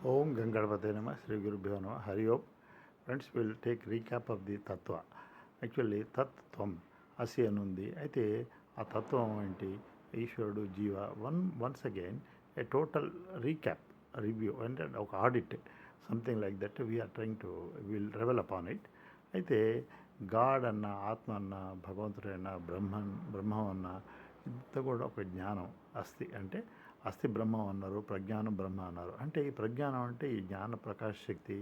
Om Gangadpate Namah Sri Guru Bhyo Namah Hariom. Friends, will take recap of the tatwa. Actually, తత్వం అసి అని ఉంది. అయితే ఆ తత్వం ఏంటి, ఈశ్వరుడు, జీవ, once again a total recap, review అంటే ఒక audit, something like that we are trying to will reveal upon it. అయితే గాడ్ అన్న, ఆత్మ అన్న, భగవంతుడైన, బ్రహ్మం అన్న, ఇంత కూడా ఒక జ్ఞానం. అస్థి అంటే అస్థి బ్రహ్మం అన్నారు, ప్రజ్ఞానం బ్రహ్మ అన్నారు. అంటే ఈ ప్రజ్ఞానం అంటే ఈ జ్ఞాన ప్రకాశ శక్తి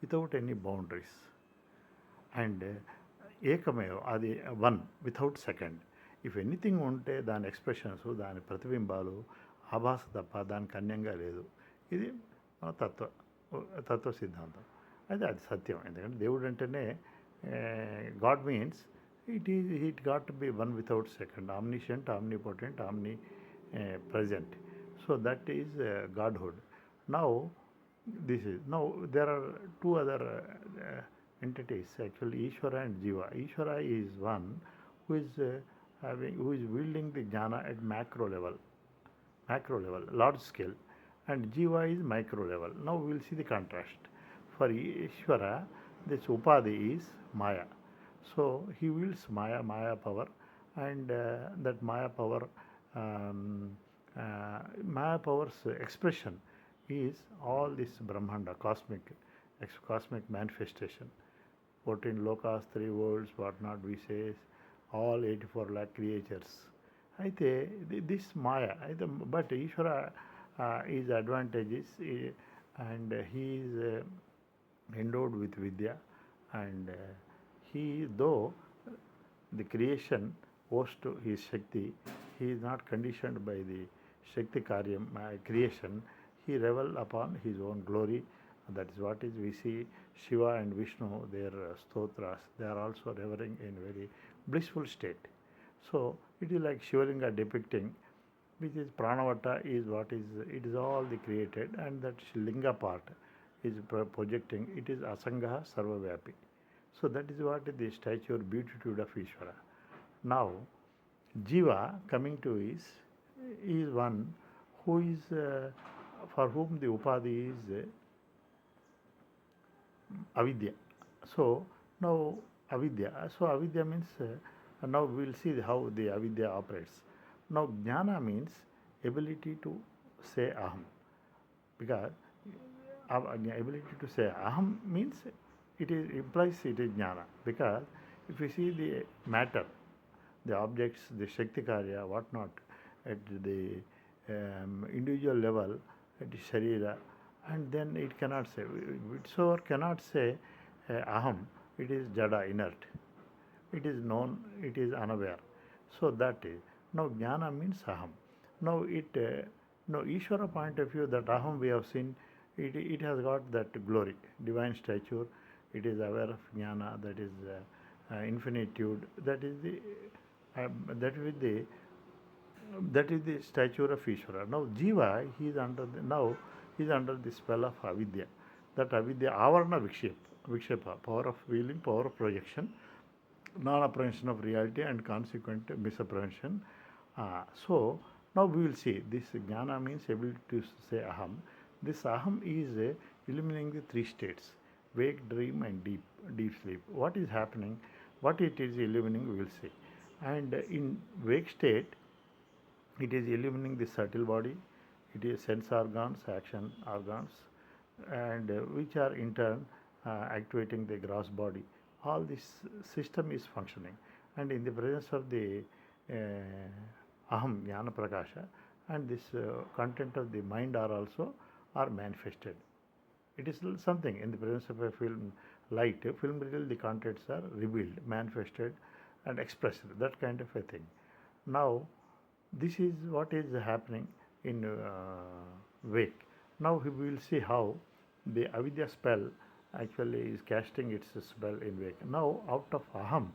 వితౌట్ ఎనీ బౌండరీస్ అండ్ ఏకమేవ, అది one without second. If anything ఉంటే దాని ఎక్స్ప్రెషన్స్, దాని ప్రతిబింబాలు, ఆభాస తప్ప దానికి అన్యంగా లేదు. ఇది మన తత్వ సిద్ధాంతం. అయితే అది సత్యం. ఎందుకంటే దేవుడు అంటేనే God means it got to be one without second, omniscient, omnipotent, present. So that is Godhood. Now, now there are two other entities actually, Ishvara and Jiva. Ishvara is one who is who is wielding the jnana at macro level, large scale, and Jiva is micro level. Now we will see the contrast. For Ishvara, this Upadhi is Maya. So he wields Maya power, and that Maya power, Maya power's expression is all this Brahmanda, cosmic manifestation. 14 lokas, 3 worlds, what not we say, all 84 lakh creatures. అయితే this maya అయితే, but Ishwara is advantages and he is endowed with vidya, and he, though the creation owes to his Shakti, he is not conditioned by the Shakti Karyam creation. He revel upon his own glory. That is what is we see Shiva and Vishnu, their stotras, they are also revering in very blissful state. So it is like Shivalinga depicting, which is Pranavata is what is, it is all the created, and that Linga part is projecting, it is Asangaha Sarvavyapi. So that is what the stature beatitude of Ishvara. Now Jiva coming to is one who is for whom the Upadhi is avidya. So now avidya. So avidya means now we will see how the avidya operates. Now jnana means ability to say aham, because ability to say aham means it is implies it is jnana. Because if you see the matter, the objects, the Shakti Karya, what not, at the individual level, at the Sharira, and then it cannot say, whatsoever cannot say aham, it is jada, inert, it is known, it is unaware. So that is, now jnana means aham. Now it, now Ishvara point of view, that aham we have seen, it has got that glory, divine stature, it is aware of jnana, that is infinitude, that is the that is the stature of Ishvara. Now Jiva, he is under the spell of avidya. That avidya, avarana vikshepa, power of wheeling, power of projection, non-apprehension of reality, and consequent misapprehension. So now we will see this jnana means ability to say aham. This aham is illuminating the three states: wake, dream, and deep sleep. What is happening, what it is illuminating, we will see. And in wake state, it is illuminating the subtle body, it is sense organs, action organs, and which are in turn activating the gross body. All this system is functioning, and in the presence of the aham, jnana prakasha, and this content of the mind are manifested. It is something in the presence of a film light, film reel, the contents are revealed, manifested, and expressed, that kind of a thing. Now this is what is happening in wake. Now we will see how the avidya spell actually is casting its spell in wake. Now out of aham,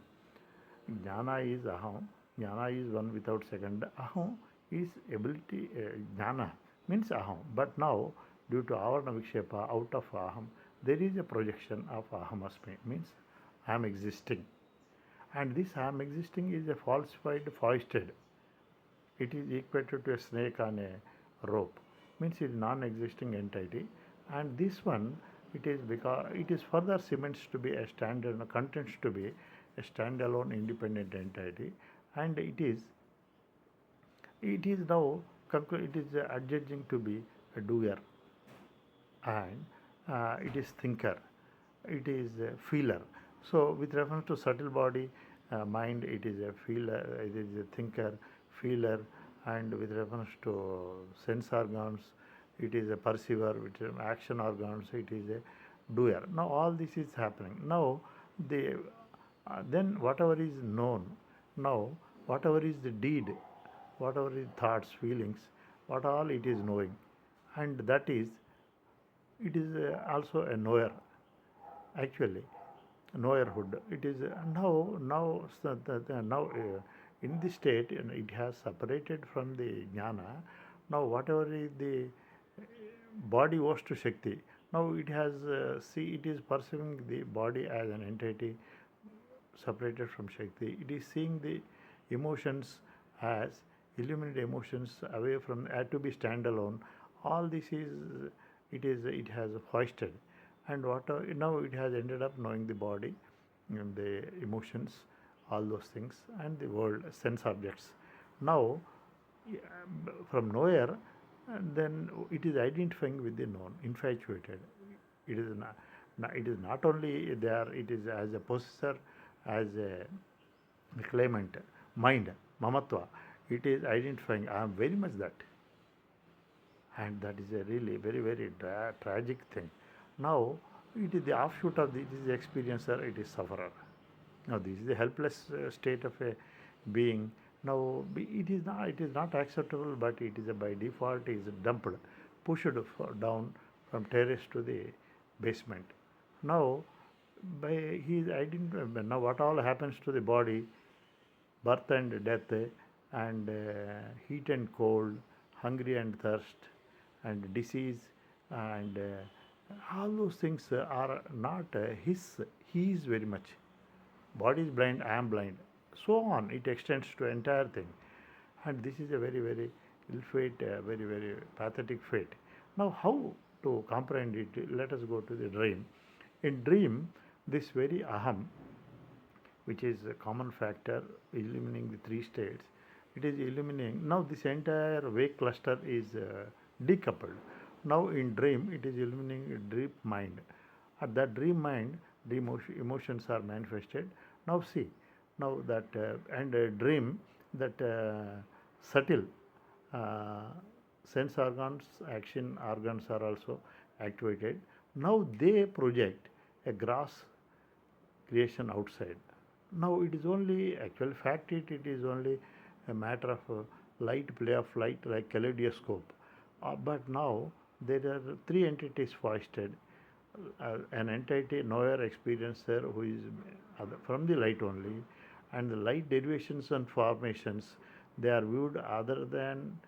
jnana is aham, jnana is one without second. Aham is ability, jnana means aham, but now due to avarana vikshepa, out of aham there is a projection of aham asmi, means I am existing. And this I am existing is a falsified, foisted. It is equated to a snake on a rope, means it is non-existing entity, and this one, it is because it is further cements to be a standard, contents to be a standalone independent entity, and it is now it is adjudging to be a doer, and it is thinker, it is a feeler. So with reference to subtle body, mind, it is a feeler, it is a thinker, feeler, and with reference to sense organs, it is a perceiver, with action organs, it is a doer. Now all this is happening. Now the then whatever is known, now whatever is the deed, whatever is thoughts, feelings, what all it is knowing, and that is, it is also a knower, actually knowerhood. It is now in this state, it has separated from the jnana. Now whatever is the body vastu shakti, now it has see, it is perceiving the body as an entity separated from shakti. It is seeing the emotions as illuminated emotions away from to be standalone. All this is, it has hoisted, and what now it has ended up knowing the body and the emotions, all those things, and the world, sense objects. Now from nowhere, and then it is identifying with the known, infatuated. It is it is not only there, it is as a possessor, as a claimant, mind, mamatva. It is identifying, I am very much that, and that is a really very very tragic thing. Now it is the offshoot of this, it is the experiencer, it is sufferer. Now this is the helpless state of a being. Now it is not acceptable, but it is by default is dumped, pushed down from terrace to the basement. Now by his identity, now what all happens to the body, birth and death, and heat and cold, hungry and thirst, and disease, and all those things are not his. He is very much. Body is blind, I am blind. So on, it extends to entire thing. And this is a very, very ill fate, very, very pathetic fate. Now, how to comprehend it? Let us go to the dream. In dream, this very aham, which is a common factor illuminating the three states, it is illuminating. Now, this entire wake cluster is decoupled. Now, in dream, it is illuminating a deep mind. At that dream mind, the emotions are manifested. Now, see, now that and dream, that subtle sense organs, action organs are also activated. Now they project a gross creation outside. Now it is only actual fact, it is only a matter of light, play of light, like kaleidoscope. But now there are three entities foisted. An entity knower experiencer who is from the light only, and the light derivations and formations, they are viewed other than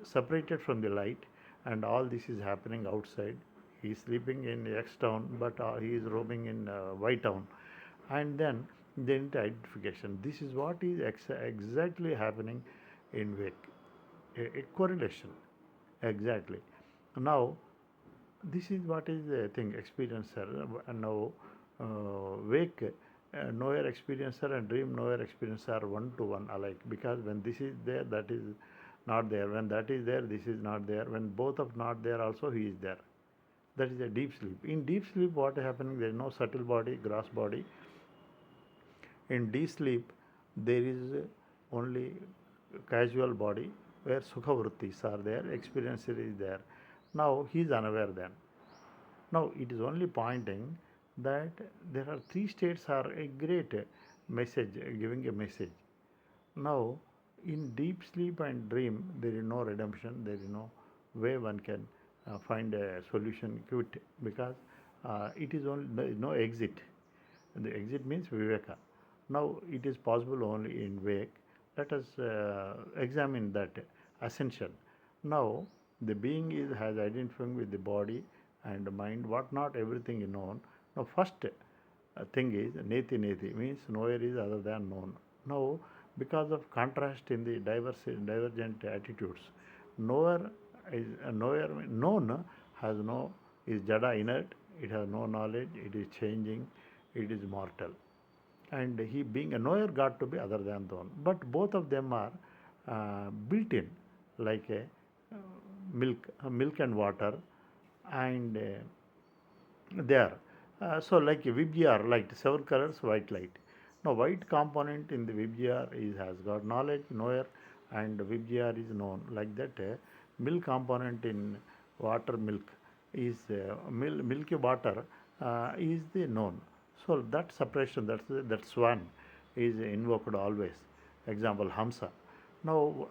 separated from the light, and all this is happening outside. He is sleeping in X town, but he is roaming in Y town, and then the identification. This is what is exactly happening in wake, a correlation, exactly. Now this is what is the thing experiencer. Now wake knower experiencer and dream knower experiencer are one to one alike, because when this is there, that is not there. When that is there, this is not there. When both of not there, also he is there. That is a deep sleep. In deep sleep, what is happening? There is no subtle body, gross body. In deep sleep, there is only casual body where sukha vrittis are there, experiencer is there. Now he is unaware then. Now it is only pointing that there are three states are a great message, giving a message. Now in deep sleep and dream, there is no redemption, there is no way one can find a solution quick, because it is only, there is no exit. And the exit means viveka. Now it is possible only in wake. Let us examine that ascension. Now the being has identifying with the body and mind, what not everything is known. Now first thing is neti neti, means knower is other than known. Now because of contrast in the divergent attitudes, knower is knower known has no, is jada inert, it has no knowledge, it is changing, it is mortal. And he being a knower got to be other than the one. But both of them are built in, like a milk and water, and there. So like a VBR light, seven colors white light. Now white component in the VBR is has got knowledge, knower, and VBR is known. Like that, milk component in water milk is milky water is the known. So that separation, that swan is invoked always. Example Hamsa. Now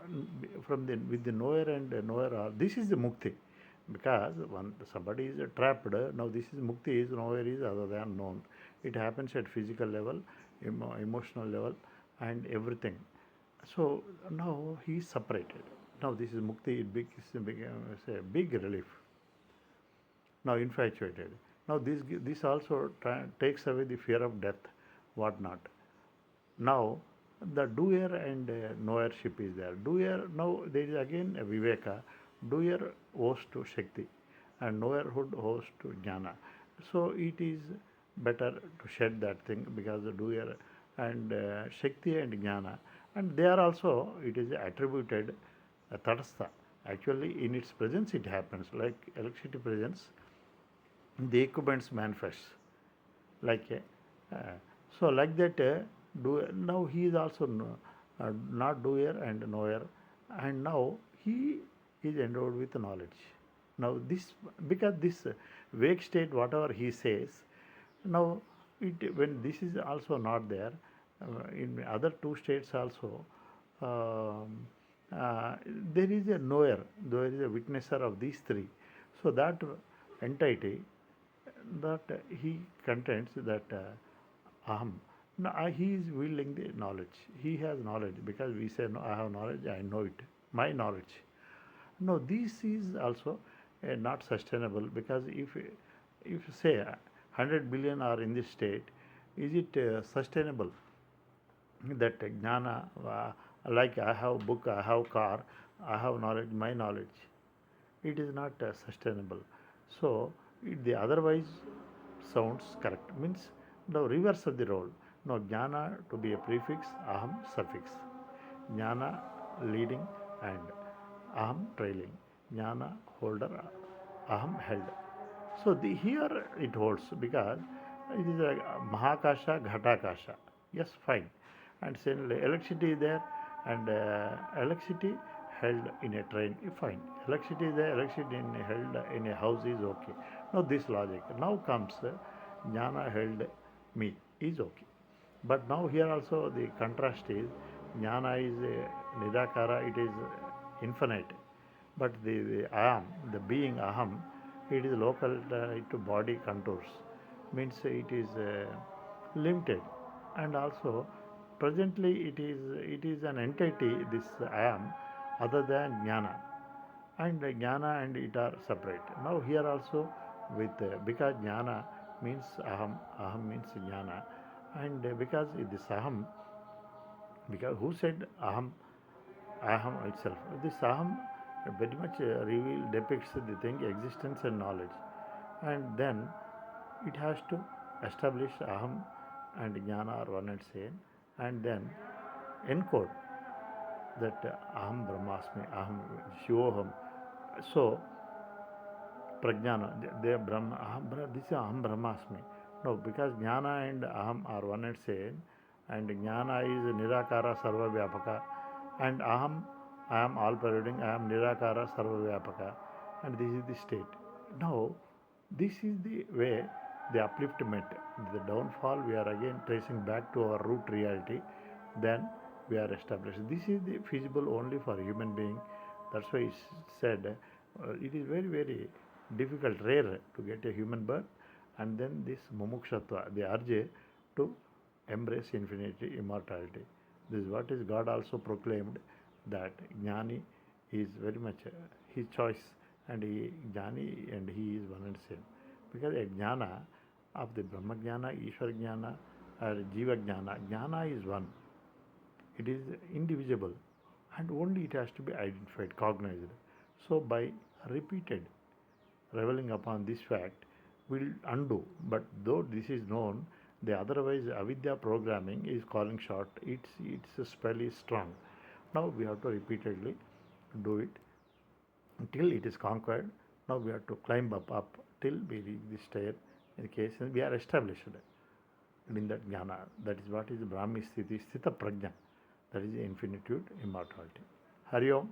from the with the knower and knower, this is the mukti, because when somebody is trapped, now this is mukti is nowhere is other than known. It happens at physical level, emotional level, and everything. So now he is separated. Now this is mukti, it's a big relief. Now infatuated. Now this also takes away the fear of death, what not. Now the doer and knowership is there. Doer, now there is again a viveka. Doer owes to Shakti and knowerhood owes to Jnana. So it is better to shed that thing, because the doer and Shakti and Jnana, and they are also, it is attributed Tadastha. Actually in its presence it happens, like electricity presence, the equipments manifest like a, so like that, now he is also not doer and knower, and now he is endowed with knowledge. Now this, because this vague state whatever he says, now it, when this is also not there, in other two states also, um, uh, there is a knower, there is a witnesser of these three. So that entity, that he contains that aham. No, he is wielding the knowledge. He has knowledge, because we say, no, I have knowledge, I know it, my knowledge. No, this is also not sustainable, because if say 100 billion are in this state, is it sustainable? That jnana, like I have book, I have car, I have knowledge, my knowledge, it is not sustainable. So the otherwise sounds correct, means the reverse of the role. Now jnana to be a prefix, aham suffix. Jnana leading and aham trailing. Jnana holder, aham held. So here it holds, because it is a Mahakasha, Ghatakasha. Yes, fine. And similarly, electricity is there, and electricity held in a train, fine. Electricity is there, electricity held in a house is okay. Now this logic. Now comes Jnana held me is okay. But now here also the contrast is Jnana is Nirakara, it is infinite. But the Aham, the being Aham, it is local to body contours, means it is limited, and also presently it is an entity, this I am, other than jnana, and jnana and it are separate. Now here also with because jnana means aham, aham means jnana, and because this aham, because who said aham, aham itself, this aham very much reveal depicts the thing existence and knowledge, and then it has to establish aham and jnana are one and same, and then encode that aham brahmasmi, aham shivoham. So prajnana, they brahma, aham, this is aham brahmasmi. No, because jnana and aham are one and same, and jnana is nirakara sarva vyapaka, and aham, I am all pervading, I am nirakara sarva vyapaka, and this is the state. Now this is the way the upliftment, the downfall, we are again tracing back to our root reality, then we are established. This is the feasible only for human being. That's why it's said it is very, very difficult, rare to get a human birth, and then this mumukshatva, the urge to embrace infinity, immortality. This is what is God also proclaimed, that Jnani is very much his choice, and Jnani and he is one and same. Because a Jnana of the Brahma Jnana, Ishwar Jnana, or Jiva Jnana, Jnana is one. It is indivisible, and only it has to be identified, cognized. So by repeated reveling upon this fact will undo. But though this is known, the otherwise avidya programming is calling short. Its spell is strong. Now we have to repeatedly do it until it is conquered. Now we have to climb up till we reach the stair. In case we are established in that jnana. That is what is Brahmi sthiti, sthita prajna. That is infinitude, immortality. Hariom.